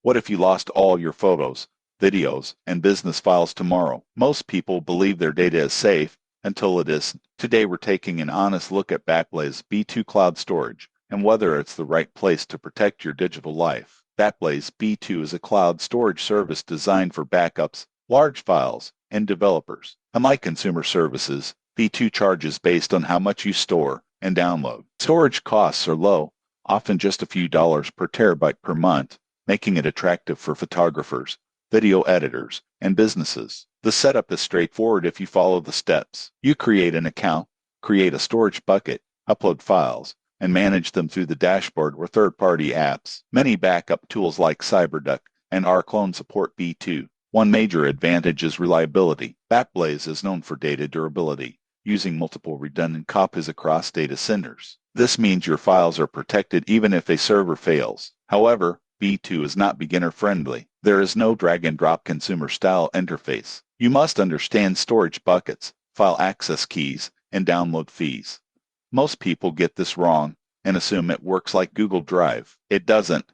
What if you lost all your photos, videos, and business files tomorrow? Most people believe their data is safe until it isn't. Today we're taking an honest look at Backblaze B2 Cloud Storage and whether it's the right place to protect your digital life. Backblaze B2 is a cloud storage service designed for backups, large files, and developers. Unlike consumer services, B2 charges based on how much you store and download. Storage costs are low, often just a few dollars per terabyte per month, making it attractive for photographers, video editors, and businesses. The setup is straightforward if you follow the steps. You create an account, create a storage bucket, upload files, and manage them through the dashboard or third-party apps. Many backup tools like CyberDuck and rClone support B2. One major advantage is reliability. Backblaze is known for data durability, using multiple redundant copies across data centers. This means your files are protected even if a server fails. However, B2 is not beginner-friendly. There is no drag-and-drop consumer-style interface. You must understand storage buckets, file access keys, and download fees. Most people get this wrong and assume it works like Google Drive. It doesn't.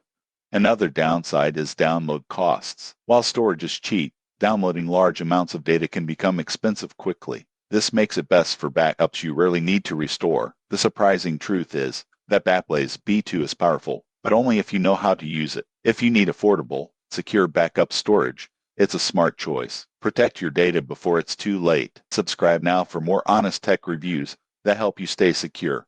Another downside is download costs. While storage is cheap, downloading large amounts of data can become expensive quickly. This makes it best for backups you rarely need to restore. The surprising truth is that Backblaze B2 is powerful, but only if you know how to use it. If you need affordable, secure backup storage, it's a smart choice. Protect your data before it's too late. Subscribe now for more honest tech reviews that help you stay secure.